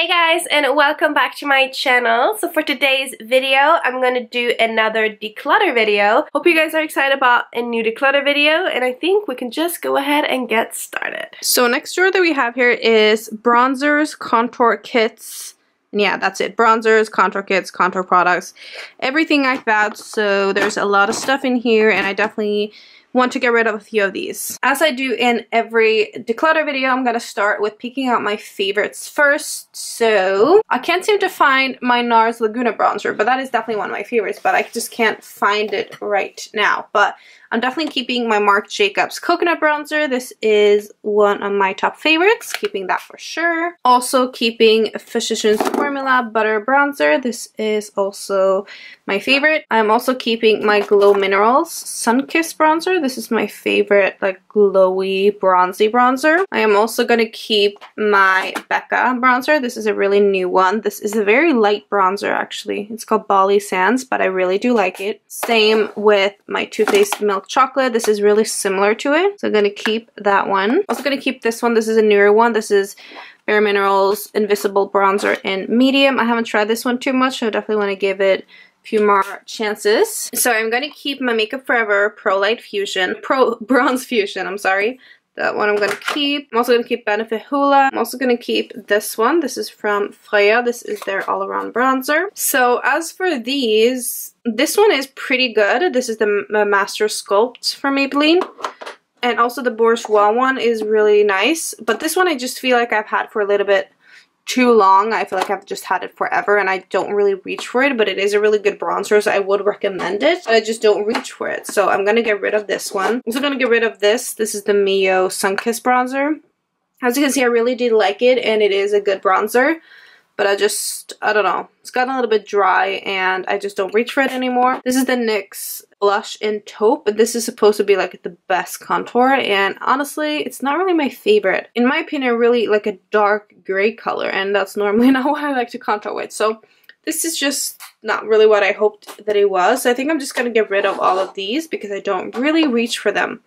Hey guys, and welcome back to my channel. So for today's video, I'm going to do another declutter video. Hope you guys are excited about a new declutter video, and I think we can just go ahead and get started. So next drawer that we have here is bronzers, contour kits, and yeah, that's it. Bronzers, contour kits, contour products, everything like that. So there's a lot of stuff in here, and I definitely want to get rid of a few of these. As I do in every declutter video, I'm gonna start with picking out my favorites first. So I can't seem to find my NARS Laguna bronzer, but that is definitely one of my favorites, but I just can't find it right now. But I'm definitely keeping my Marc Jacobs coconut bronzer. This is one of my top favorites, keeping that for sure. Also keeping Physicians Formula butter bronzer. This is also my favorite. I'm also keeping my Glow Minerals Sun-Kissed bronzer. This is my favorite, like, glowy, bronzy bronzer. I am also going to keep my Becca bronzer. This is a really new one. This is a very light bronzer, actually. It's called Bali Sands, but I really do like it. Same with my Too Faced Milk Chocolate. This is really similar to it, so I'm going to keep that one. Also going to keep this one. This is a newer one. This is Bare Minerals Invisible Bronzer in medium. I haven't tried this one too much, so I definitely want to give it few more chances. So I'm going to keep my Makeup Forever Pro Bronze Fusion, I'm sorry. That one I'm going to keep. I'm also going to keep Benefit Hoola. I'm also going to keep this one. This is from Freya. This is their all-around bronzer. So as for these, this one is pretty good. This is the Master Sculpt from Maybelline. And also the Bourjois one is really nice. But this one I just feel like I've had for a little bit too long. I feel like I've just had it forever and I don't really reach for it, but it is a really good bronzer, so I would recommend it, but I just don't reach for it. So I'm gonna get rid of this one. I'm also gonna get rid of this. This is the Mio Sun-Kissed bronzer. As you can see, I really did like it and it is a good bronzer, but I don't know. It's gotten a little bit dry and I just don't reach for it anymore. This is the NYX Blush in Taupe, but this is supposed to be like the best contour, and honestly, it's not really my favorite. In my opinion, really like a dark gray color, and that's normally not what I like to contour with. So this is just not really what I hoped that it was. So I think I'm just gonna get rid of all of these because I don't really reach for them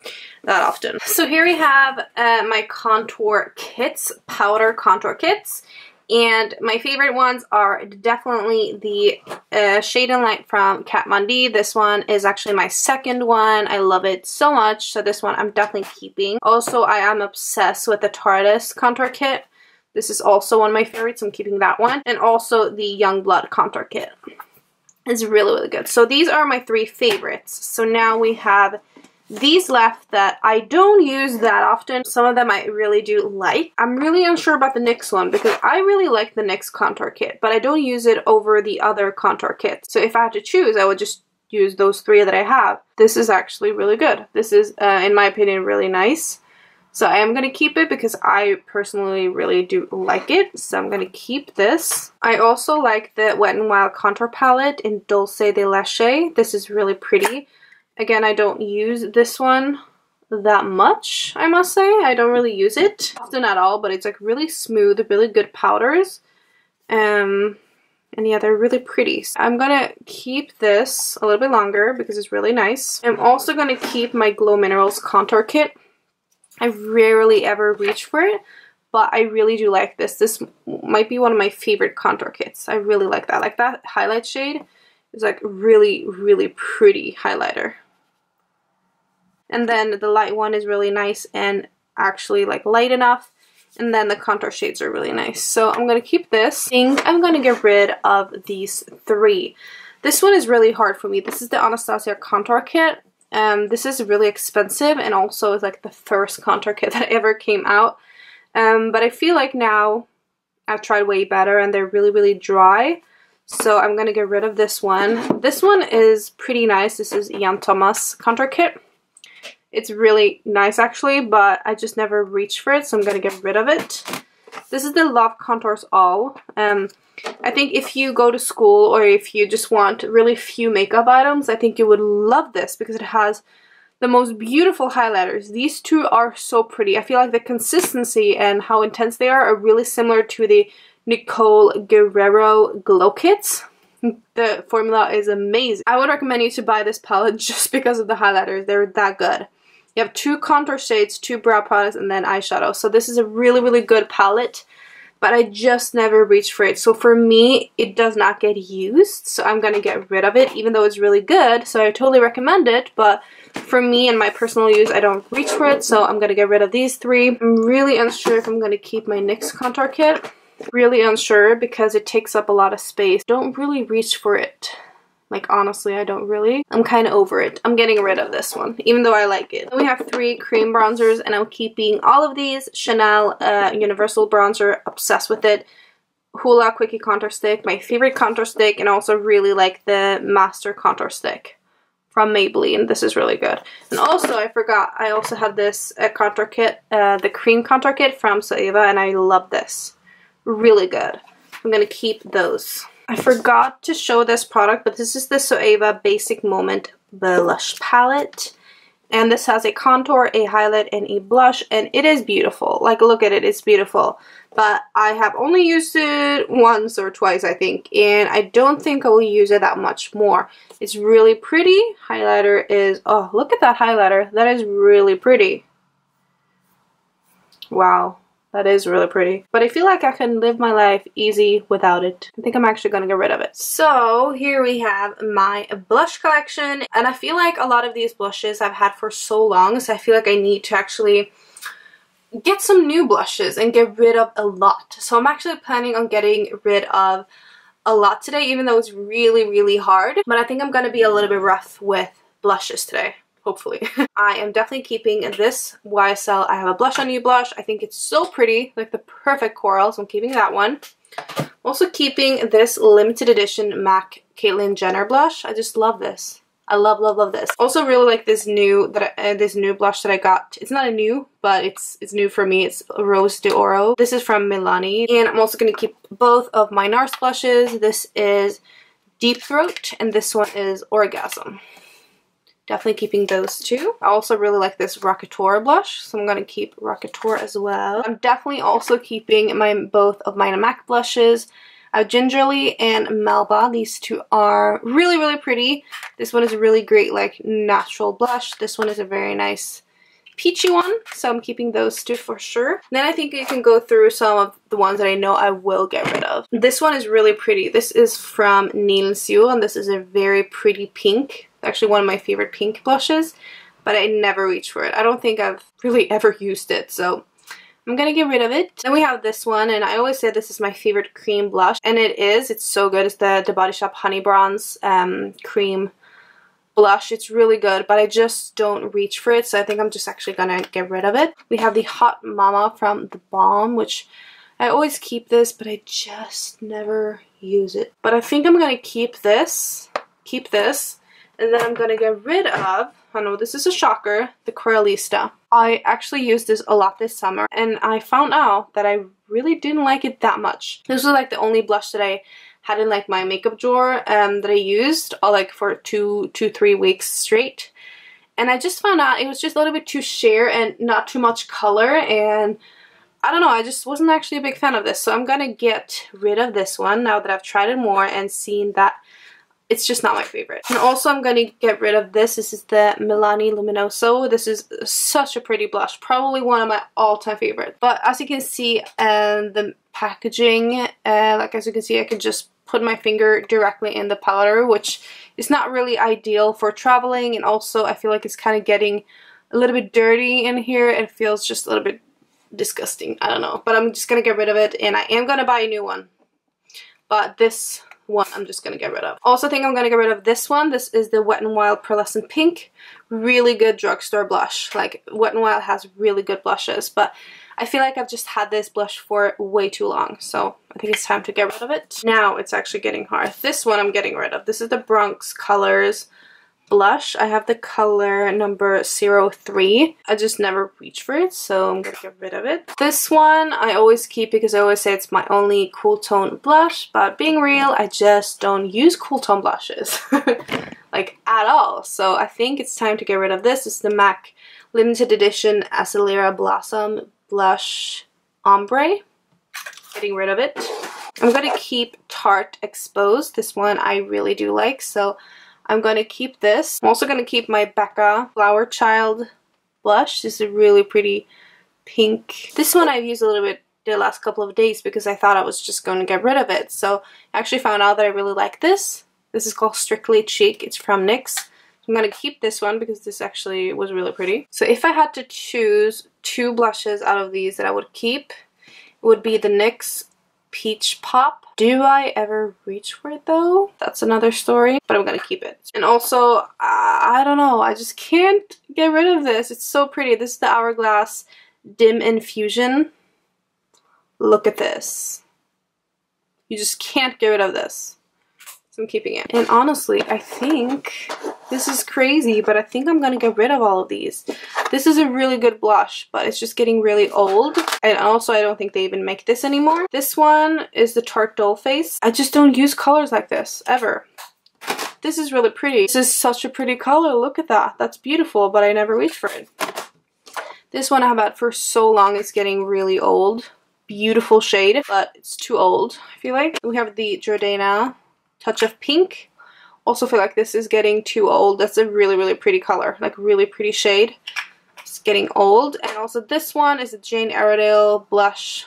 that often. So here we have my contour kits, powder contour kits. And my favorite ones are definitely the Shade and Light from Kat Von D. This one is actually my second one. I love it so much, so this one I'm definitely keeping. Also, I am obsessed with the Tardis contour kit. This is also one of my favorites. I'm keeping that one. And also the Youngblood contour kit. It's really, really good. So these are my three favorites. So now we have these left that I don't use that often. Some of them I really do like. I'm really unsure about the NYX one because I really like the NYX contour kit, but I don't use it over the other contour kits. So if I had to choose, I would just use those three that I have. This is actually really good. This is, in my opinion, really nice. So I am going to keep it because I personally really do like it. So I'm going to keep this. I also like the Wet n Wild contour palette in Dulce de Leche. This is really pretty. Again, I don't use this one that much, I must say. I don't really use it often at all, but it's like really smooth, really good powders. And yeah, they're really pretty. So I'm gonna keep this a little bit longer because it's really nice. I'm also gonna keep my Glow Minerals contour kit. I rarely ever reach for it, but I really do like this. This might be one of my favorite contour kits. I really like that. Like that highlight shade is like really, really pretty highlighter. And then the light one is really nice and actually like light enough. And then the contour shades are really nice. So I'm going to keep this. I think I'm going to get rid of these three. This one is really hard for me. This is the Anastasia contour kit. This is really expensive and also is like the first contour kit that ever came out. But I feel like now I've tried way better and they're really, really dry. So I'm going to get rid of this one. This one is pretty nice. This is Jan Thomas contour kit. It's really nice actually, but I just never reached for it, so I'm going to get rid of it. This is the Love Contours All. I think if you go to school or if you just want really few makeup items, I think you would love this because it has the most beautiful highlighters. These two are so pretty. I feel like the consistency and how intense they are really similar to the Nicole Guerrero Glow Kits. The formula is amazing. I would recommend you to buy this palette just because of the highlighters. They're that good. You have 2 contour shades, 2 brow products, and then eyeshadow. So this is a really, really good palette. but I just never reach for it. So for me, it does not get used, so I'm gonna get rid of it, even though it's really good. So I totally recommend it, but for me and my personal use, I don't reach for it, so I'm gonna get rid of these three. I'm really unsure if I'm gonna keep my NYX contour kit. Really unsure because it takes up a lot of space. Don't really reach for it. Like, honestly, I don't really. I'm kind of over it. I'm getting rid of this one, even though I like it. Then we have 3 cream bronzers, and I'm keeping all of these. Chanel Universal Bronzer, obsessed with it. Hoola Quickie Contour Stick, my favorite contour stick, and also really like the Master Contour Stick from Maybelline. This is really good. And also, I forgot, I also have this contour kit, the cream contour kit from Zoeva, and I love this. Really good. I'm gonna keep those. I forgot to show this product, but this is the Zoeva Basic Moment Blush Palette. And this has a contour, a highlight, and a blush, and it is beautiful. Like, look at it, it's beautiful. But I have only used it once or twice, I think, and I don't think I will use it that much more. It's really pretty. Highlighter is, oh, look at that highlighter. That is really pretty. Wow. That is really pretty. But I feel like I can live my life easy without it. I think I'm actually gonna get rid of it. So here we have my blush collection. And I feel like a lot of these blushes I've had for so long. So I feel like I need to actually get some new blushes and get rid of a lot. So I'm actually planning on getting rid of a lot today, even though it's really, really hard. But I think I'm gonna be a little bit rough with blushes today. Hopefully. I am definitely keeping this YSL I Have a Blush on You blush. I think it's so pretty, like the perfect coral, so I'm keeping that one. I'm also keeping this limited edition MAC Caitlyn Jenner blush. I just love this. I love, love, love this. Also really like this new blush that I got. It's not a new, but it's new for me. It's Rose d'Oro. This is from Milani. And I'm also going to keep both of my NARS blushes. This is Deep Throat, and this one is Orgasm. Definitely keeping those two. I also really like this Rockateur blush, so I'm going to keep Rockateur as well. I'm definitely also keeping both of my MAC blushes. Gingerly and Melba. These two are really, really pretty. This one is a really great, like, natural blush. This one is a very nice peachy one, so I'm keeping those two for sure. Then I think you can go through some of the ones that I know I will get rid of. This one is really pretty. This is from Nilsio, and this is a very pretty pink. Actually one of my favorite pink blushes, but I never reach for it. I don't think I've really ever used it, so I'm gonna get rid of it. Then we have this one, and I always say this is my favorite cream blush, and it is. It's so good. It's the Body Shop Honey Bronze cream blush. It's really good, but I just don't reach for it, so I think I'm just actually gonna get rid of it. We have the Hot Mama from The Balm, which I always keep this, but I just never use it. But I think I'm gonna keep this, and then I'm gonna get rid of, oh no, this is a shocker, the Coralista. I actually used this a lot this summer, and I found out that I really didn't like it that much. This was like the only blush that I had in like my makeup drawer that I used like for 2-3 weeks straight. And I just found out it was just a little bit too sheer and not too much color, and I don't know, I just wasn't actually a big fan of this. So I'm gonna get rid of this one now that I've tried it more and seen that it's just not my favorite. And also I'm going to get rid of this. This is the Milani Luminoso. This is such a pretty blush. Probably one of my all-time favorites. But as you can see, the packaging, like as you can see, I can just put my finger directly in the powder, which is not really ideal for traveling. And also I feel like it's kind of getting a little bit dirty in here. It feels just a little bit disgusting. I don't know. But I'm just going to get rid of it. And I am going to buy a new one. But this one I'm just gonna get rid of. Also think I'm gonna get rid of this one. This is the Wet n Wild Pearlescent Pink. Really good drugstore blush. Like, Wet n Wild has really good blushes, but I feel like I've just had this blush for way too long, so I think it's time to get rid of it. Now it's actually getting hard. This one I'm getting rid of. This is the Bronx Colors blush. I have the color number 03. I just never reach for it, so I'm gonna get rid of it. This one I always keep because I always say it's my only cool tone blush, but being real, I just don't use cool tone blushes like at all. So I think it's time to get rid of this. It's the MAC limited edition Acelera Blossom blush ombre. Getting rid of it. I'm gonna keep Tarte Exposed. This one I really do like, so I'm going to keep this. I'm also going to keep my Becca Flower Child blush. This is a really pretty pink. This one I've used a little bit the last couple of days because I thought I was just going to get rid of it. So I actually found out that I really like this. This is called Strictly Cheek. It's from NYX. I'm going to keep this one because this actually was really pretty. So if I had to choose 2 blushes out of these that I would keep, it would be the NYX Peach Pop. Do I ever reach for it though? That's another story, but I'm going to keep it. And also, I don't know, I just can't get rid of this. It's so pretty. This is the Hourglass Dim Infusion. Look at this. You just can't get rid of this. So I'm keeping it. And honestly, I think this is crazy, but I think I'm gonna get rid of all of these. This is a really good blush, but it's just getting really old. And also, I don't think they even make this anymore. This one is the Tarte Doll Face. I just don't use colors like this, ever. This is really pretty. This is such a pretty color. Look at that. That's beautiful, but I never reach for it. This one I have had for so long. It's getting really old. Beautiful shade, but it's too old, I feel like. We have the Jordana Touch of Pink. Also feel like this is getting too old. That's a really, really pretty color. Like, really pretty shade. It's getting old. And also this one is a Jane Iredale blush.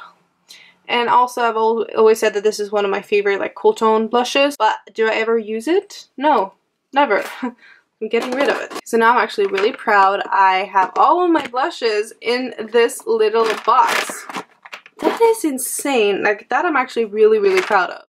And also I've always said that this is one of my favorite like cool tone blushes. But do I ever use it? No, never. I'm getting rid of it. So now I'm actually really proud. I have all of my blushes in this little box. That is insane. Like, that I'm actually really, really proud of.